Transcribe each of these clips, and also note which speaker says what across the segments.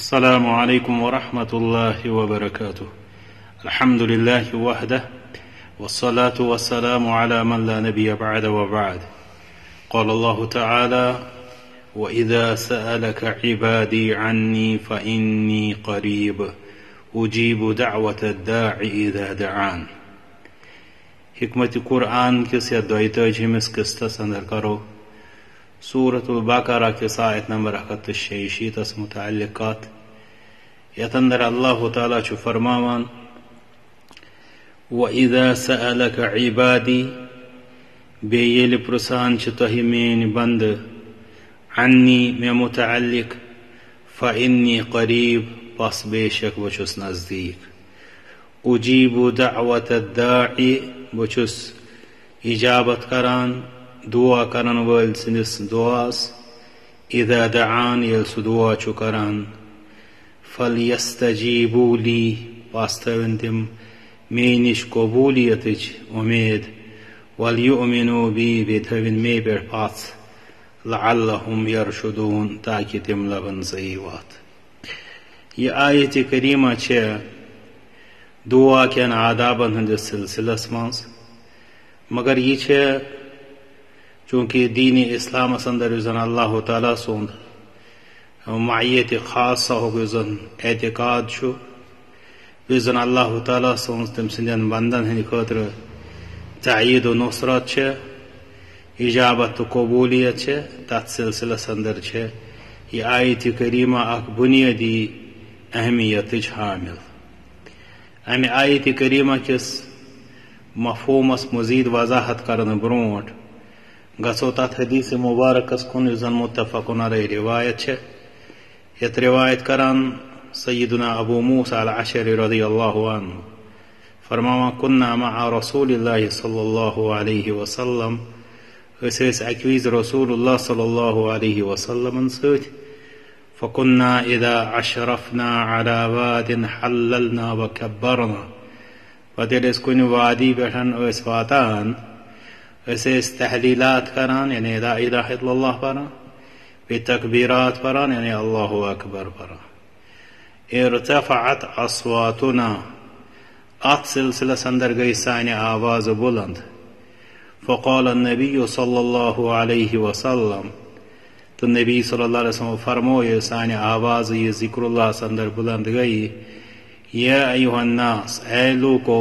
Speaker 1: السلام عليكم ورحمة الله وبركاته. الحمد لله وحده والصلاة والسلام على من لا نبي بعد وبعد. قال الله تعالى: وإذا سألك عبادي عني فإني قريب أجيب دعوة الداعي إذا دعان. حکمت قرآن کس یا دویتاجہمس قسطس اندر کرو سورة البقرہ کس آیت نمبر 166 متعلقات یت اندر اللہ تعالیٰ چھو فرماوان: وَإِذَا سَأَلَكَ عِبَادِي بیل پرسان چھ تہی مین بند عنی میں متعلق فإنی قریب پس بے شک بچس نزدیک اجیب دعوت الداعی بچس اجابت کران دعا کرن وال سندس دعاس اذا دعان یل سو دعا چو کران فلیستجیبوا لی پاستوین تم مینش قبولیتچ امید ولیؤمنوا بی بیتوین می پر پاس لعلهم یرشدون تاکہ تم لبن صحیحات. یہ آیت کریمہ چھ دعا کین آدابن ہندس سلسلس مانس مگر یہ چھ چونکہ دین اسلام اندر زن اللہ تعالیٰ سوند معیت خاصہ ہو زن اعتقاد چھو زن اللہ تعالیٰ سوند تم سندن بندن ہند خاطر تعیید و نصرت چھ اجابت و قبولیت چھ تات سلسلس اندر چھ یہ آیت کریمہ اک بنیادی اہمیت حامل. امی آیت کریمہ کس مفہومس مزید وضاحت کرن برونٹ گسو تات حدیث مبارکس کن زن متفقن علی روایت چھ یت روایت کران سیدنا ابو موسیٰ العشری رضی اللہ عنہ فرماوا: کننا مع رسول اللہ صلی اللہ علیہ وسلم اس اکویز رسول اللہ صلی اللہ علیہ وسلم سوت فكنا إذا أشرفنا على واد حللنا وكبرنا فتلس كن وادي بشن واسفاتان اس تحلیلات کران یعنی لا الہ الا اللہ پران بتکبیرات پران یعنی اللہ اکبر پران ارتفعت اصواتنا ات سلسلہ سندر گئی سانی آواز بلند فقال النبی صلی اللہ علیہ وسلم تو نبی صلی اللہ علیہ وسلم فرموئے سانی آواز یہ ذکر اللہ سندر بلند گئی: یا ایوہ الناس اے لوکو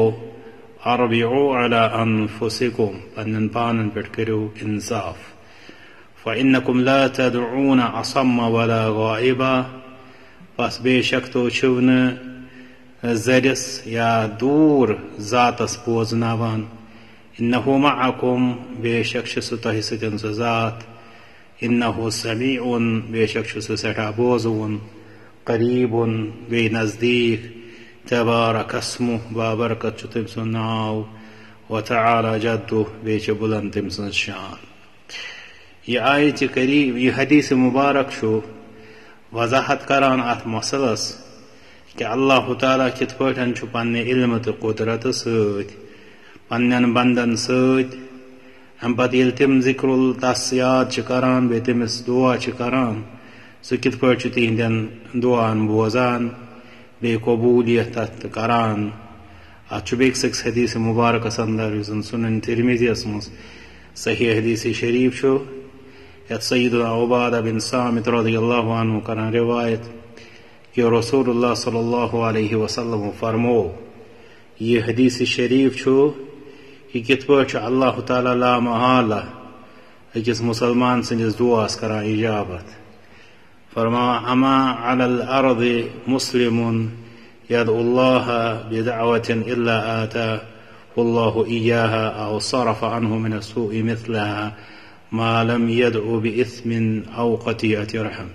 Speaker 1: اربعوا علی انفسکم پنن پانن پر کرو انصاف فإنکم لا تدعون اصم ولا غائبا پس بے شک تو چھون زرس یا دور ذاتس بوزناوان انہو معکم بے شک شستہ ستن ذات انہو سمیع بے شک شس سٹھا بوزون قریب بے نزدیک تبارک اسمہ بابرکت تم سن ناو وتعالی جدہ بے بلند تم سن شان. یہ آیت کریم یہ حدیث مبارک شو وضاحت کران ات مسئلس کہ اللہ تعالیٰ کت پٲٹھۍ چھُ پننہِ علم تو قدرت سۭتۍ پنن بندن سۭتۍ ام پتہٕ ییٚلہِ تِم ذکر تس یاد چھِ کران بیٚیہِ تٔمِس دعا چھِ کران سُہ کِتھ پٲٹھۍ چھُ تِہنٛدٮ۪ن دعاہن بوزان بیٚیہِ قبولیت تتھ کران. اتھ چھُ بیٚکِس أکِس حدیث مبارکس اندر یُس زن سنن ترمذیَس منٛز صحیح حدیث شریف چھُ یتھ سیدنا عبادہ بن صامت رضی اللہ عنہ کران روایت کہ رسول اللہ صلی اللہ علیہ وسلم فرمو. یہ حدیث شریف چھُ کہ کت پٲٹھۍ چھُ اللہ تعالیٰ لا محالہ أکِس مسلمان سٕنٛدِس دعاس کران اجابت. فرما: اما على الارض مسلم يدعو الله بدعوة الا آتاه الله اياها او صرف عنه من السوء مثلها ما لم يدعو بإثم او قطيعة رحم.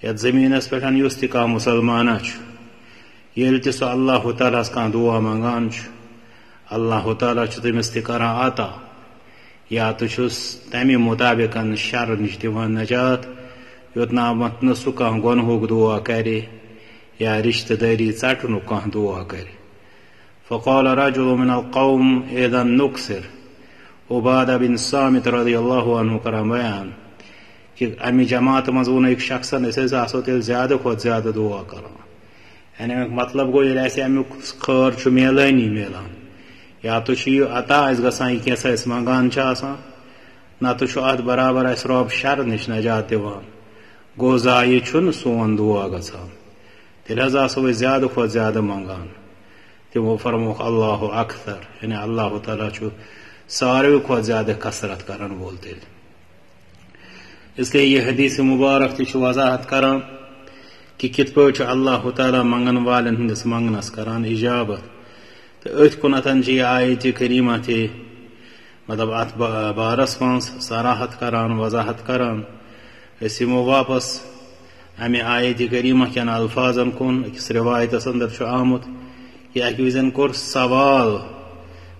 Speaker 1: یت زمینس پہ یس تہ کانٛہہ مسلمانہ ییٚلہِ تہِ سُہ اللہ تعالیٰ ہس کانٛہہ دعا منگان چھُ اللہ تعالیٰ چھُ تٔمِس تہِ کران عطا یا تہٕ چھُس تمہِ مطابق شر نش دِوان نجات یوتنامتھ نہٕ سُہ کانٛہہ گۄنہُک دعا کرِ یا رشتہ دٲری ژٹنُک کانٛہہ دعا کرِ. فقال رجل من القوم اذا نكسر عبادہ بن صامت رضی اللہ عنہ کران بیان कि अमि जमात मज वो एक शख्सन आसो तेल ज्यादा खुद ज्यादा दुआ कर यानी मतलब गो ये अमुक खैर मिलानी मिलान या तो अता गसान यह मंगान ना तो अत बराबर रब शर नश नजात दिवान गो जाय सोन दुआ गसान तेल आसो ज्यादा खुद ज्यादा मंगान तमो फरमोक अल्लाह अक्सर यानी अल्लाह ताला सारे खुद ज्यादा कसरत करन वोल तेल इसलिए यह हदीस मुबारक ती वजाहत करान कि कित पे अल्लाह ताला मंगन वालन हंदिस मंगनस करान इजाबत तो अथ कुनतन आयत करीमा थे मतलब अत बारस मज सराहत करान वजाहत करान यमो वापस अमे आयत करीमा कन अल्फाजन कुन अकिस रिवायतस अंदर आमुत कि अक विजन कोर सवाल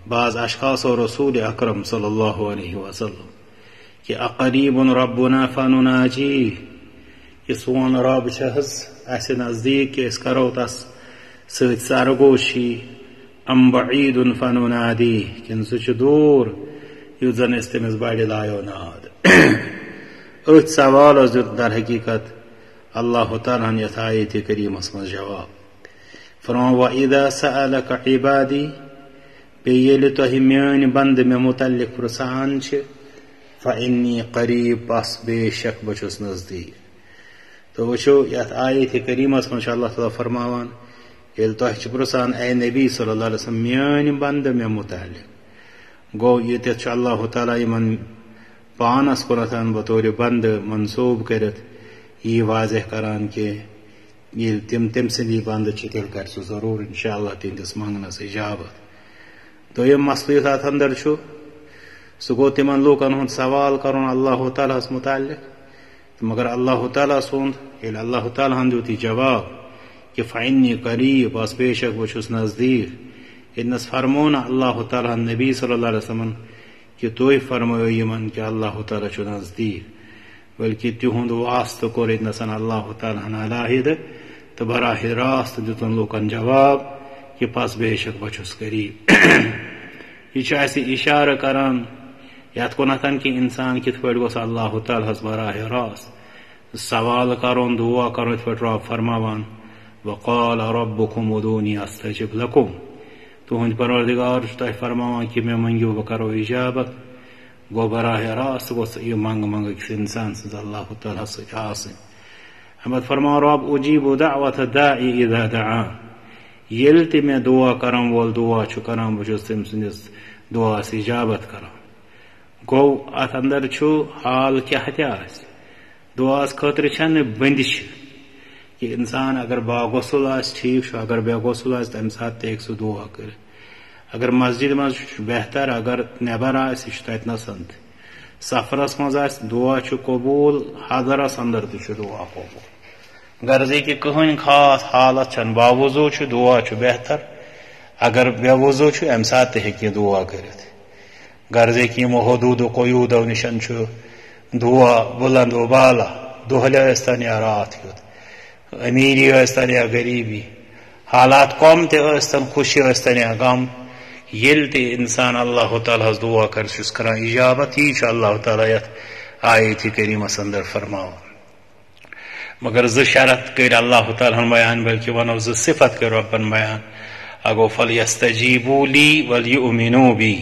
Speaker 1: बाज अशखास और रसूल अकरम सल्लल्लाहु अलैहि वसल्लम कि अक़रीबुन रब्बुना फनुनाजी कि सोन रब अस नजदीक कि करो तस सरगोशी अम बईदुन फनुनादी कि सह दूर युत जन तमिस बड़ लायो नाद अथ सवाल दुत दर हकीकत अल्लाह ताला यथ आयत करीमस मज जवाब फरमा व इदा सअलक इबादी पे तुह मान बंद मे मुतल्लिक पुरसान फ़इन्नी क़रीब बस बेशक बचुस नजदीक तो वो यथ आयत करीमस मज अल्लाह ताला फरमावान ये तुह पुरसान ए नबी सल्लल्लाहु अलैहि वसल्लम मान बंद मे मुतल्लिक गो ये अल्लाह ताला यमन पानस कुनतन बतौर बंद मनसूब करत यह वाज़ह करान कि ये तम सदी बंद तेल कर सह जरूर इंशाअल्लाह तिंदिस मंगनस इजाबत दोयम मसल अत अंदर सह गो तिमन लूकन हुंद सवाल करुन अल्लाह तालास मुताल्लिक मगर अल्लाह ताला सुंद ये अल्लाह ताला दुत जवाब कि फ़इन्नी क़रीब बस बेशक बचुस नजदीक इनस फरमो न अल्लाह ताला नबी सल्लल्लाहु अलैहि वसल्लम कि तुह फरमायो यमन कि अल्लाह ताला छु नजदीक बल्कि तिहुंद वास्त कोर इनसन अल्लाह ताला अलाहिद तो बराह रास्त दुतन लूकन जवाब कि पस बेशक बचुस करीब यह इशारा करान यथ कुनतन कि इंसान कित पे गोस अल्लाह ताला बराह रास्त सवाल करोन दुआ करो इत पे रब फरमावान वक़ाल रब्बुकुम उदूनी अस्तजिब लकुम तुहंद परवरदिगार तुह फरमावान कि मे मंगियो बह करो इजाबत गो बराह रास्त गोस यह मंग मंग इंसान सज अल्लाह ताला सह हम फरमा रब उजीबु दावत दाई इज़ा दआन ये ते मे दुआ करम वोल दुआ छु करम बचुस तम सदिस दुआ इजाबत करम गो अत अंदर हाल क्या दुआस खतर बंदिश कि इंसान अगर बागुसल ठीक अगर बेगुसल तम सात सह दुआ कर अगर मस्जिद मज बेहतर अगर नबर तथन सफरस मज दुआ कबूल हजरस अंदर दुआ कबूल गर्जे कि कहन खास हालत बावजू दुआ बेहतर अगर बेवजू अम सात हे दुआ कर गर्जे कि यमो हदूद कयूदो निशन दुआ बुलंद बाला दोहले तन या रात युत अमीरी तन या गरीबी हालात कम तन खुशी तन या गम ये इंसान अल्लाह ताला दुआ कर इजाबत यह अल्लाह ताला यथ आयत करीमस अंदर फरमाव मगर ज शरत कर अल्लाह ताला बयान बल्कि वनो ज सिफत कर रब्बन बयान अगो फल यस्तजीबू ली वल युमिनू बी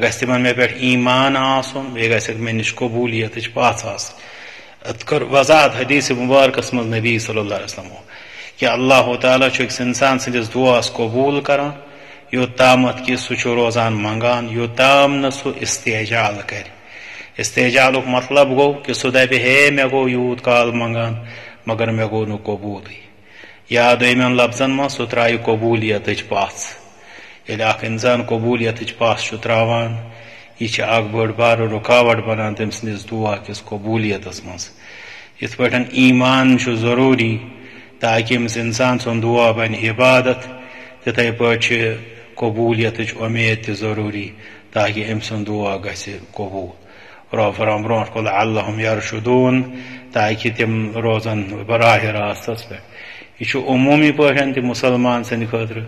Speaker 1: गस तिमन मे पे ईमान आसन बे गस मे निश कबूलियत पास अत कर वजात हदीस मुबारकस मज नबी सल्लल्लाहु अलैहि वसल्लम कि अल्लाह ताला इंसान सदिस दुआस कबूल करान योतामत कि सह रोजान मंगान योताम न सह इस्तेजाल कर इस्तेजाल मतलब गो कि सह दपे हे मे गो यूत काल मंगान मगर मे गो न कबूल या दोयमन लफ्जन मज सह त्राय कबूलियत पास ये इंसान कबूलियत पास त्रावान यह बड़ बार रुकावट बनान तम सदिस दुआ किस कबूलियत मज इत पे ईमान जरूरी ताकि अमिस इंसान सुन दुआ बन इबादत तथे पे कबूलियत उम्मीद जरूरी ताकि अम सुन दुआ गस कबूल रब फरम ब्रोह कुल अल्लाहुम यरशुदून ताकि तम रोजन बराह रास्तस पे यह उमूमी पे मुसलमान सद खतर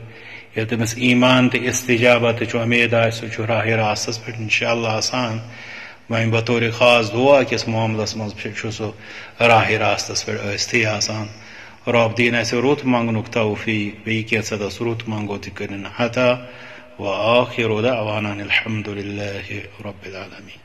Speaker 1: ये तमिस ईमान तो इस्तिजाबत उम्मीद सह राह रास्तस पे इंशाअल्लाह आसान वहीं बतौर ख़ास दुआ किस मामलस मज सह राह रास्तस पे थे आसान रब दीन अस रुत मंगनुक तौफीक बी कैसदस रुत मंगो तन हता व आखिर दअवाना अनिल हम्दुलिल्लाहि रब्बिल आलमीन।